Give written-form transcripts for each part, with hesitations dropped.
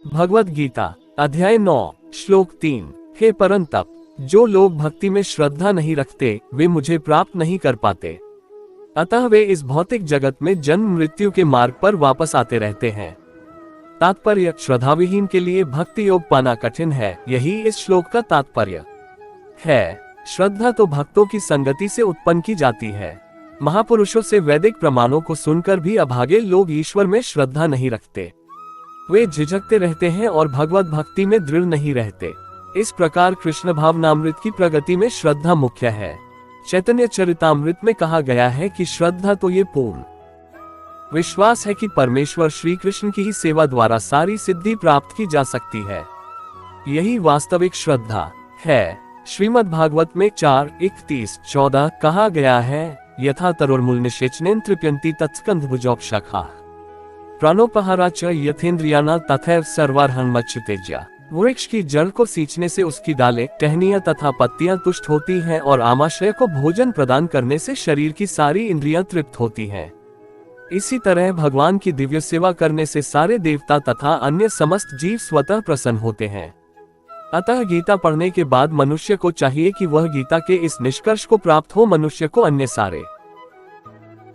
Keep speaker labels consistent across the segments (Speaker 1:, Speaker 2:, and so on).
Speaker 1: भगवद गीता अध्याय 9 श्लोक 3। हे परंतप, जो लोग भक्ति में श्रद्धा नहीं रखते वे मुझे प्राप्त नहीं कर पाते, अतः वे इस भौतिक जगत में जन्म मृत्यु के मार्ग पर वापस आते रहते हैं। तात्पर्य, श्रद्धाविहीन के लिए भक्ति योग पाना कठिन है, यही इस श्लोक का तात्पर्य है। श्रद्धा तो भक्तों की संगति से उत्पन्न की जाती है। महापुरुषों से वैदिक प्रमाणों को सुनकर भी अभागे लोग ईश्वर में श्रद्धा नहीं रखते, वे झिझकते रहते हैं और भगवत भक्ति में दृढ़ नहीं रहते। इस प्रकार कृष्ण भावनामृत की प्रगति में श्रद्धा मुख्य है। चैतन्य चरितामृत में कहा गया है कि श्रद्धा तो ये पूर्ण विश्वास है कि परमेश्वर श्री कृष्ण की ही सेवा द्वारा सारी सिद्धि प्राप्त की जा सकती है, यही वास्तविक श्रद्धा है। श्रीमद् भागवत में 4:31-14 कहा गया है, यथा तरोर्मूल निषेचनेन तृप्यन्ति तत्स्कन्धभुजोपशाखा प्राणोपहारा च यथेन्द्रियाना तथैव सर्वार्हन्मच्युतेज्या। वृक्ष की जड़ को सींचने से उसकी डालें, टहनियां तथा पत्तियां तुष्ट होती हैं और आमाशय को भोजन प्रदान करने से शरीर की सारी इंद्रियां तृप्त होती हैं। इसी तरह भगवान की दिव्य सेवा करने से सारे देवता तथा अन्य समस्त जीव स्वतः प्रसन्न होते हैं। अतः गीता पढ़ने के बाद मनुष्य को चाहिए कि वह गीता के इस निष्कर्ष को प्राप्त हो, मनुष्य को अन्य सारे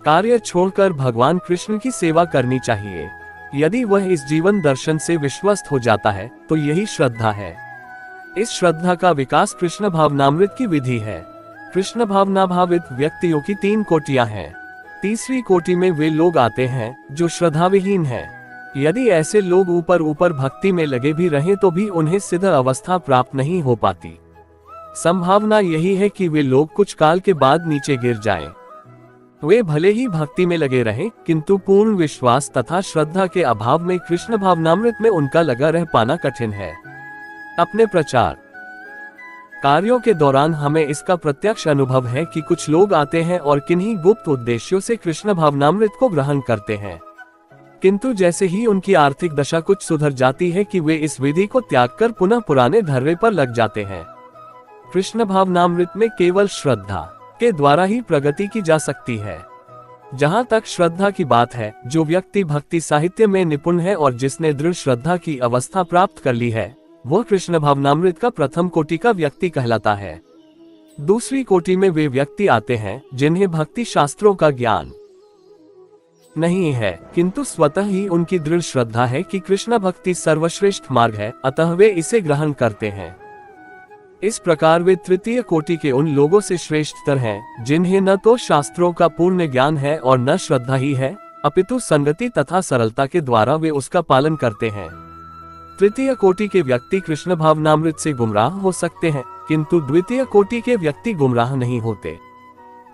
Speaker 1: कार्य छोड़कर भगवान कृष्ण की सेवा करनी चाहिए। यदि वह इस जीवन दर्शन से विश्वस्त हो जाता है तो यही श्रद्धा है। इस श्रद्धा का विकास कृष्ण भावनामृत की विधि है। कृष्ण भावनाभावित व्यक्तियों की 3 कोटियां हैं। तीसरी कोटि में वे लोग आते हैं जो श्रद्धाविहीन हैं। यदि ऐसे लोग ऊपर ऊपर भक्ति में लगे भी रहें तो भी उन्हें सिद्ध अवस्था प्राप्त नहीं हो पाती। संभावना यही है कि वे लोग कुछ काल के बाद नीचे गिर जाएं। वे भले ही भक्ति में लगे रहें, किंतु पूर्ण विश्वास तथा श्रद्धा के अभाव में कृष्ण भावनामृत में उनका लगा रह पाना कठिन है। अपने प्रचार कार्यों के दौरान हमें इसका प्रत्यक्ष अनुभव है कि कुछ लोग आते हैं और किन्हीं गुप्त उद्देश्यों से कृष्ण भावनामृत को ग्रहण करते हैं, किंतु जैसे ही उनकी आर्थिक दशा कुछ सुधर जाती है कि वे इस विधि को त्याग कर पुनः पुराने धर्रे पर लग जाते हैं। कृष्ण भावनामृत में केवल श्रद्धा के द्वारा ही प्रगति की जा सकती है। जहाँ तक श्रद्धा की बात है, जो व्यक्ति भक्ति साहित्य में निपुण है और जिसने दृढ़ श्रद्धा की अवस्था प्राप्त कर ली है, वह कृष्ण भावनामृत का प्रथम कोटि का व्यक्ति कहलाता है। दूसरी कोटि में वे व्यक्ति आते हैं जिन्हें भक्ति शास्त्रों का ज्ञान नहीं है, किंतु स्वतः ही उनकी दृढ़ श्रद्धा है कि कृष्ण भक्ति सर्वश्रेष्ठ मार्ग है, अतः वे इसे ग्रहण करते हैं। इस प्रकार वे तृतीय कोटि के उन लोगों से श्रेष्ठतर हैं जिन्हें न तो शास्त्रों का पूर्ण ज्ञान है और न श्रद्धा ही है, अपितु संगति तथा सरलता के द्वारा वे उसका पालन करते हैं। तृतीय कोटि के व्यक्ति कृष्ण भावनामृत से गुमराह हो सकते हैं, किंतु द्वितीय कोटि के व्यक्ति गुमराह नहीं होते।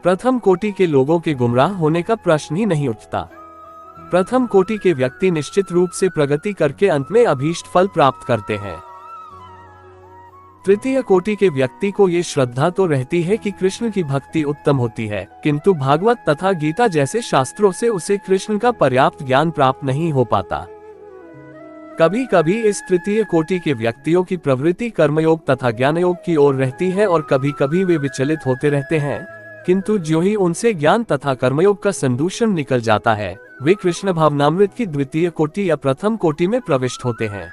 Speaker 1: प्रथम कोटि के लोगों के गुमराह होने का प्रश्न ही नहीं उठता। प्रथम कोटि के व्यक्ति निश्चित रूप से प्रगति करके अंत में अभीष्ट फल प्राप्त करते हैं। तृतीय कोटि के व्यक्ति को ये श्रद्धा तो रहती है कि कृष्ण की भक्ति उत्तम होती है, किंतु भागवत तथा गीता जैसे शास्त्रों से उसे कृष्ण का पर्याप्त ज्ञान प्राप्त नहीं हो पाता। कभी कभी इस तृतीय कोटि के व्यक्तियों की प्रवृत्ति कर्मयोग तथा ज्ञानयोग की ओर रहती है और कभी कभी वे विचलित होते रहते हैं, किंतु ज्यों ही उनसे ज्ञान तथा कर्मयोग का संदूषण निकल जाता है, वे कृष्ण भावनामृत की द्वितीय कोटि या प्रथम कोटि में प्रविष्ट होते हैं।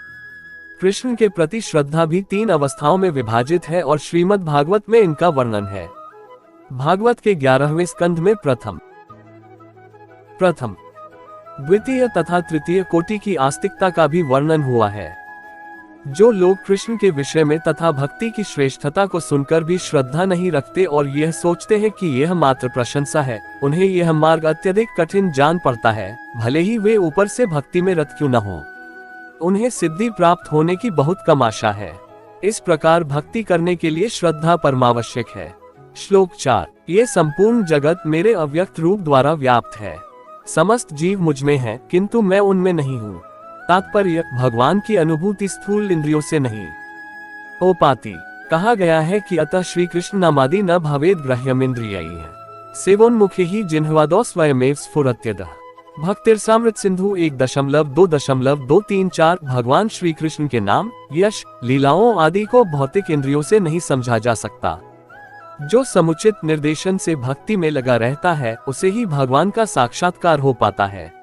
Speaker 1: कृष्ण के प्रति श्रद्धा भी 3 अवस्थाओं में विभाजित है और श्रीमद् भागवत में इनका वर्णन है। भागवत के 11वें स्कंध में प्रथम, द्वितीय तथा तृतीय कोटि की आस्तिकता का भी वर्णन हुआ है। जो लोग कृष्ण के विषय में तथा भक्ति की श्रेष्ठता को सुनकर भी श्रद्धा नहीं रखते और यह सोचते हैं कि यह मात्र प्रशंसा है, उन्हें यह मार्ग अत्यधिक कठिन जान पड़ता है, भले ही वे ऊपर से भक्ति में रत क्यों न हो। उन्हें सिद्धि प्राप्त होने की बहुत कम आशा है। इस प्रकार भक्ति करने के लिए श्रद्धा परमावश्यक है। श्लोक 4। ये संपूर्ण जगत मेरे अव्यक्त रूप द्वारा व्याप्त है। समस्त जीव मुझ में हैं, किंतु मैं उनमें नहीं हूँ। तात्पर्य, भगवान की अनुभूति स्थूल इंद्रियों से नहीं हो पाती। कहा गया है कि अतः श्री कृष्ण नामादि न भवेद ग्राह्यम इंद्रियैः सेवोन्मुखे ही जिह्वादौ स्वयमेव स्फुरत्यदः। भक्तिरसामृत सिंधु 1.2.234। भगवान श्री कृष्ण के नाम, यश, लीलाओं आदि को भौतिक इंद्रियों से नहीं समझा जा सकता। जो समुचित निर्देशन से भक्ति में लगा रहता है उसे ही भगवान का साक्षात्कार हो पाता है।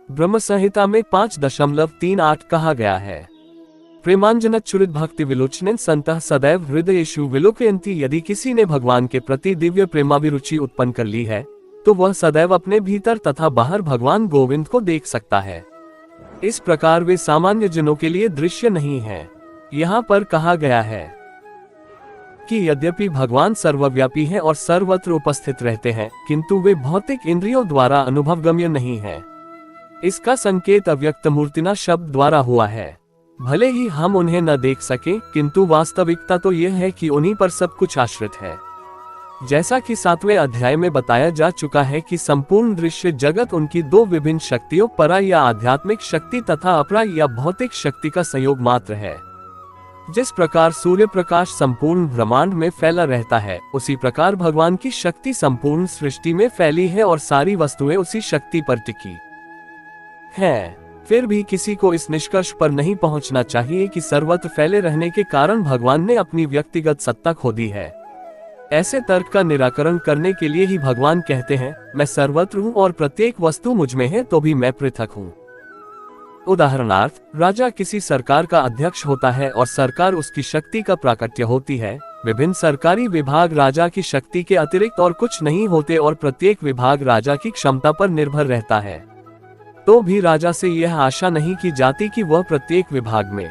Speaker 1: ब्रह्म संहिता में 5.38 कहा गया है। प्रेमांजनच्चुरित भक्ति विलोचनेन संतः सदैव हृदयेषु विलोकयन्ति। यदि किसी ने भगवान के प्रति दिव्य प्रेमाभिरुचि उत्पन्न कर ली है तो वह सदैव अपने भीतर तथा बाहर भगवान गोविंद को देख सकता है। इस प्रकार वे सामान्य जनों के लिए दृश्य नहीं है। यहाँ पर कहा गया है कि यद्यपि भगवान सर्वव्यापी हैं और सर्वत्र उपस्थित रहते हैं, किंतु वे भौतिक इंद्रियों द्वारा अनुभवगम्य नहीं है। इसका संकेत अव्यक्त मूर्तिना शब्द द्वारा हुआ है। भले ही हम उन्हें न देख सके, किंतु वास्तविकता तो यह है कि उन्हीं पर सब कुछ आश्रित है। जैसा कि 7वें अध्याय में बताया जा चुका है कि संपूर्ण दृश्य जगत उनकी दो विभिन्न शक्तियों, परा या आध्यात्मिक शक्ति तथा अपरा या भौतिक शक्ति का संयोग मात्र है। जिस प्रकार सूर्य प्रकाश संपूर्ण ब्रह्मांड में फैला रहता है, उसी प्रकार भगवान की शक्ति संपूर्ण सृष्टि में फैली है और सारी वस्तुएं उसी शक्ति पर टिकी है। फिर भी किसी को इस निष्कर्ष पर नहीं पहुंचना चाहिए कि सर्वत्र फैले रहने के कारण भगवान ने अपनी व्यक्तिगत सत्ता खो दी है। ऐसे तर्क का निराकरण करने के लिए ही भगवान कहते हैं, मैं सर्वत्र हूँ और प्रत्येक वस्तु मुझ में है तो भी मैं पृथक हूँ। उदाहरणार्थ, राजा किसी सरकार का अध्यक्ष होता है और सरकार उसकी शक्ति का प्राकट्य होती है। विभिन्न सरकारी विभाग राजा की शक्ति के अतिरिक्त और कुछ नहीं होते और प्रत्येक विभाग राजा की क्षमता पर निर्भर रहता है। तो भी राजा से यह आशा नहीं की जाती कि वह प्रत्येक विभाग में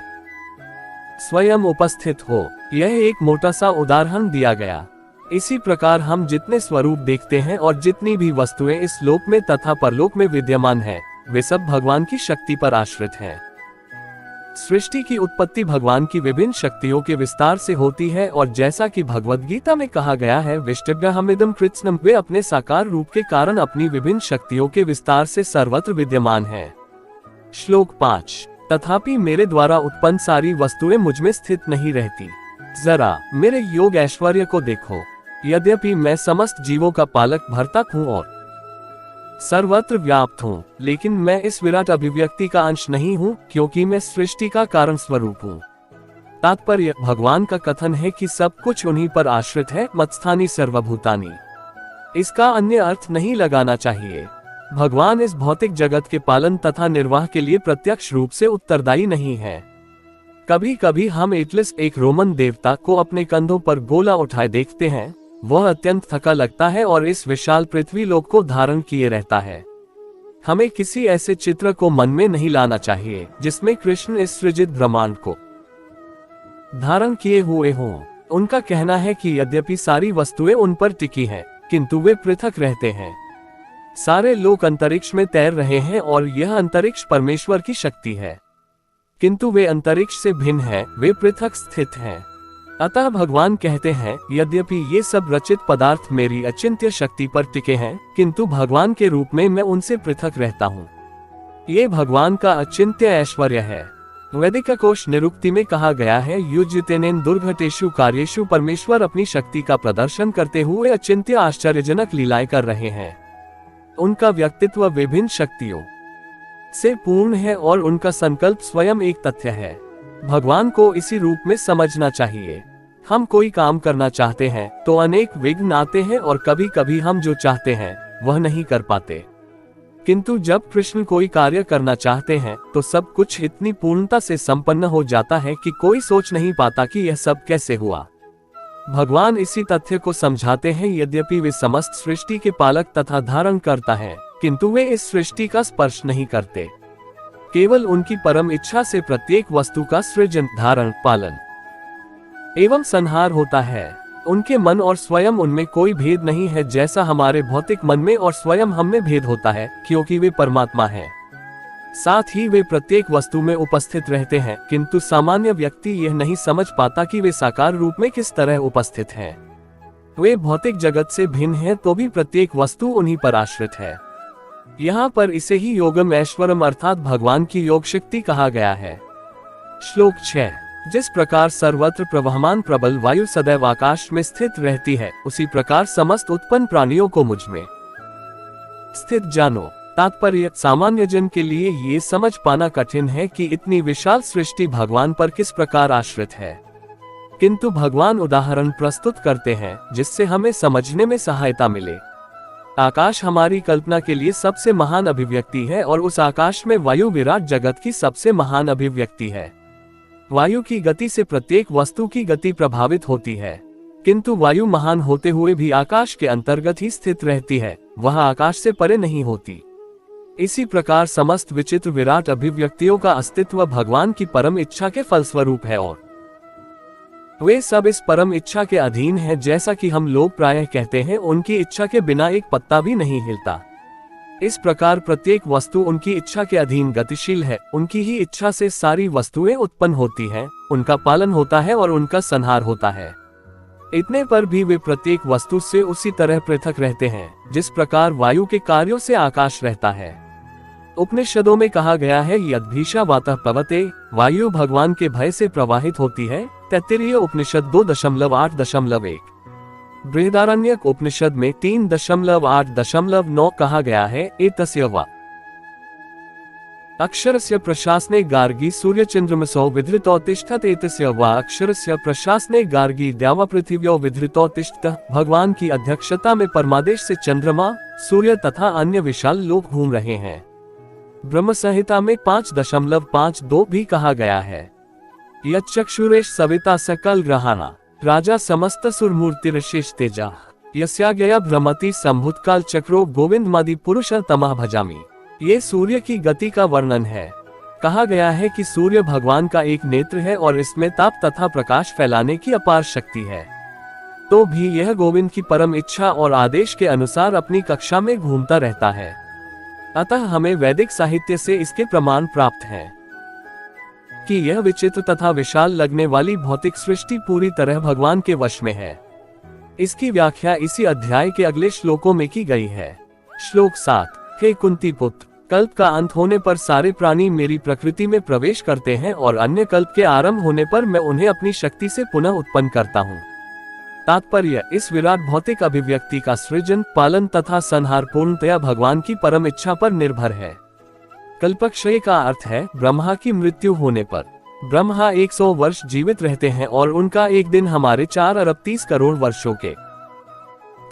Speaker 1: स्वयं उपस्थित हो। यह एक मोटा सा उदाहरण दिया गया। इसी प्रकार हम जितने स्वरूप देखते हैं और जितनी भी वस्तुएं इस लोक में तथा परलोक में विद्यमान हैं, वे सब भगवान की शक्ति पर आश्रित हैं। सृष्टि की उत्पत्ति भगवान की विभिन्न शक्तियों के विस्तार से होती है और जैसा कि भगवद गीता में कहा गया है, विष्टभ्यहमिदं कृत्स्नम, वे अपने साकार रूप के कारण अपनी विभिन्न शक्तियों के विस्तार से सर्वत्र विद्यमान हैं। श्लोक 5। तथापि मेरे द्वारा उत्पन्न सारी वस्तुएं मुझमें स्थित नहीं रहती। जरा मेरे योग ऐश्वर्य को देखो। यद्यपि मैं समस्त जीवों का पालक भर्ता हूँ और सर्वत्र व्याप्त हूँ, लेकिन मैं इस विराट अभिव्यक्ति का अंश नहीं हूँ, क्योंकि मैं सृष्टि का कारण स्वरूप हूँ। तात्पर्य, भगवान का कथन है कि सब कुछ उन्हीं पर आश्रित है, मत्स्थानी सर्वभूतानि। इसका अन्य अर्थ नहीं लगाना चाहिए। भगवान इस भौतिक जगत के पालन तथा निर्वाह के लिए प्रत्यक्ष रूप से उत्तरदायी नहीं है। कभी कभी हम एटलस, एक रोमन देवता को अपने कंधों पर गोला उठाए देखते हैं। वह अत्यंत थका लगता है और इस विशाल पृथ्वी लोक को धारण किए रहता है। हमें किसी ऐसे चित्र को मन में नहीं लाना चाहिए जिसमें कृष्ण इस सृजित ब्रह्मांड को धारण किए हुए हों। उनका कहना है कि यद्यपि सारी वस्तुएं उन पर टिकी हैं, किंतु वे पृथक रहते हैं। सारे लोग अंतरिक्ष में तैर रहे हैं और यह अंतरिक्ष परमेश्वर की शक्ति है, किंतु वे अंतरिक्ष से भिन्न हैं, वे पृथक स्थित हैं। अतः भगवान कहते हैं, यद्यपि ये सब रचित पदार्थ मेरी अचिंत्य शक्ति पर टिके हैं, किंतु भगवान के रूप में मैं उनसे पृथक रहता हूँ। ये भगवान का अचिंत्य ऐश्वर्य है। वैदिक कोश निरुक्ति में कहा गया है, युज्यतेनेन दुर्घटेषु कार्येषु, परमेश्वर अपनी शक्ति का प्रदर्शन करते हुए अचिंत्य आश्चर्यजनक लीलाएं कर रहे हैं। उनका व्यक्तित्व विभिन्न शक्तियों से पूर्ण है और उनका संकल्प स्वयं एक तथ्य है। भगवान को इसी रूप में समझना चाहिए। हम कोई काम करना चाहते हैं तो अनेक विघ्न आते हैं और कभी कभी हम जो चाहते हैं वह नहीं कर पाते, किंतु जब कृष्ण कोई कार्य करना चाहते हैं तो सब कुछ इतनी पूर्णता से संपन्न हो जाता है कि कोई सोच नहीं पाता कि यह सब कैसे हुआ। भगवान इसी तथ्य को समझाते हैं, यद्यपि वे समस्त सृष्टि के पालक तथा धारण करता है, किंतु वे इस सृष्टि का स्पर्श नहीं करते। केवल उनकी परम इच्छा से प्रत्येक वस्तु का सृजन, धारण, पालन एवं संहार होता है। उनके मन और स्वयं उनमें कोई भेद नहीं है, जैसा हमारे भौतिक मन में और स्वयं हम में भेद होता है, क्योंकि वे परमात्मा हैं। साथ ही वे प्रत्येक वस्तु में उपस्थित रहते हैं, किंतु सामान्य व्यक्ति यह नहीं समझ पाता कि वे साकार रूप में किस तरह उपस्थित हैं। वे भौतिक जगत से भिन्न हैं तो भी प्रत्येक वस्तु उन्हीं पर आश्रित है। यहाँ पर इसे ही योगम ऐश्वरम अर्थात भगवान की योग शक्ति कहा गया है। श्लोक 6। जिस प्रकार सर्वत्र प्रवहमान प्रबल वायु सदैव आकाश में स्थित रहती है, उसी प्रकार समस्त उत्पन्न प्राणियों को मुझ में स्थित जानो। तात्पर्य, सामान्य जन के लिए ये समझ पाना कठिन है कि इतनी विशाल सृष्टि भगवान पर किस प्रकार आश्रित है, किंतु भगवान उदाहरण प्रस्तुत करते हैं जिससे हमें समझने में सहायता मिले। आकाश हमारी कल्पना के लिए सबसे महान अभिव्यक्ति है और उस आकाश में वायु विराट जगत की सबसे महान अभिव्यक्ति है। वायु की गति से प्रत्येक वस्तु की गति प्रभावित होती है, किंतु वायु महान होते हुए भी आकाश के अंतर्गत ही स्थित रहती है, वह आकाश से परे नहीं होती। इसी प्रकार समस्त विचित्र विराट अभिव्यक्तियों का अस्तित्व भगवान की परम इच्छा के फलस्वरूप है और वे सब इस परम इच्छा के अधीन हैं। जैसा कि हम लोग प्रायः कहते हैं, उनकी इच्छा के बिना एक पत्ता भी नहीं हिलता। इस प्रकार प्रत्येक वस्तु उनकी इच्छा के अधीन गतिशील है। उनकी ही इच्छा से सारी वस्तुएं उत्पन्न होती हैं, उनका पालन होता है और उनका संहार होता है। इतने पर भी वे प्रत्येक वस्तु से उसी तरह पृथक रहते हैं जिस प्रकार वायु के कार्यों से आकाश रहता है। उपनिषदों में कहा गया है, यद्भीषा वातः पवते, वायु भगवान के भय से प्रवाहित होती है। तैत्तिरीय उपनिषद 2.8.1। बृहदारण्यक उपनिषद में 3.8.9 कहा गया है, एतस्य वा अक्षरस्य प्रशासने गार्गी सूर्य चंद्रमसो विधृतो तिष्ठत, एतस्य वा अक्षरस्य प्रशासने गार्गी द्यावा पृथिव्यो विधृतो तिष्ठत। भगवान की अध्यक्षता में परमादेश से चंद्रमा, सूर्य तथा अन्य विशाल लोक घूम रहे हैं। ब्रह्म संहिता में 5.52 भी कहा गया है, यच्चक्षुरेश सविता सकल ग्रहाणा राजा समस्त सुरमूर्तिरशेष तेजा यस्याज्ञया भ्रमति संभुतकाल चक्रो गोविंद मादि पुरुष तमः भजामि। ये सूर्य की गति का वर्णन है। कहा गया है कि सूर्य भगवान का एक नेत्र है और इसमें ताप तथा प्रकाश फैलाने की अपार शक्ति है। तो भी यह गोविंद की परम इच्छा और आदेश के अनुसार अपनी कक्षा में घूमता रहता है। अतः हमें वैदिक साहित्य से इसके प्रमाण प्राप्त हैं कि यह विचित्र तथा विशाल लगने वाली भौतिक सृष्टि पूरी तरह भगवान के वश में है। इसकी व्याख्या इसी अध्याय के अगले श्लोकों में की गई है। श्लोक 7। हे कुंती पुत्र, कल्प का अंत होने पर सारे प्राणी मेरी प्रकृति में प्रवेश करते हैं और अन्य कल्प के आरंभ होने पर मैं उन्हें अपनी शक्ति से पुनः उत्पन्न करता हूँ। तात्पर्य, इस विराट भौतिक अभिव्यक्ति का सृजन, पालन तथा संहार पूर्णतया भगवान की परम इच्छा पर निर्भर है। कल्पक्षय का अर्थ है ब्रह्मा की मृत्यु होने पर। ब्रह्मा 100 वर्ष जीवित रहते हैं और उनका एक दिन हमारे 4 अरब 30 करोड़ वर्षों के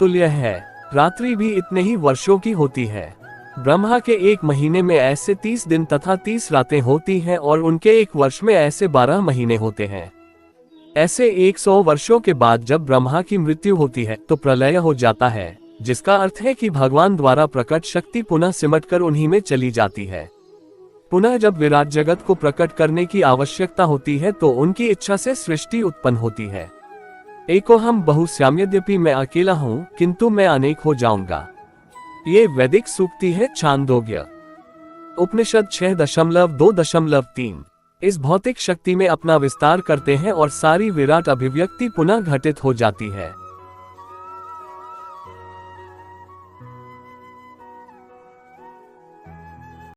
Speaker 1: तुल्य है। रात्रि भी इतने ही वर्षों की होती है। ब्रह्मा के एक महीने में ऐसे 30 दिन तथा 30 रातें होती हैं और उनके एक वर्ष में ऐसे 12 महीने होते हैं। ऐसे 100 वर्षों के बाद जब ब्रह्मा की मृत्यु होती है तो प्रलय हो जाता है, जिसका अर्थ है कि भगवान द्वारा प्रकट शक्ति पुनः सिमटकर उन्हीं में चली जाती है। पुनः जब विराट जगत को प्रकट करने की आवश्यकता होती है तो उनकी इच्छा से सृष्टि उत्पन्न होती है। एको हम बहुश्याम, यद्यपि मैं अकेला हूँ किंतु मैं अनेक हो जाऊंगा। ये वैदिक सूक्ति है, छांदोग्य उपनिषद 6.2.3। इस भौतिक शक्ति में अपना विस्तार करते हैं और सारी विराट अभिव्यक्ति पुनः घटित हो जाती है।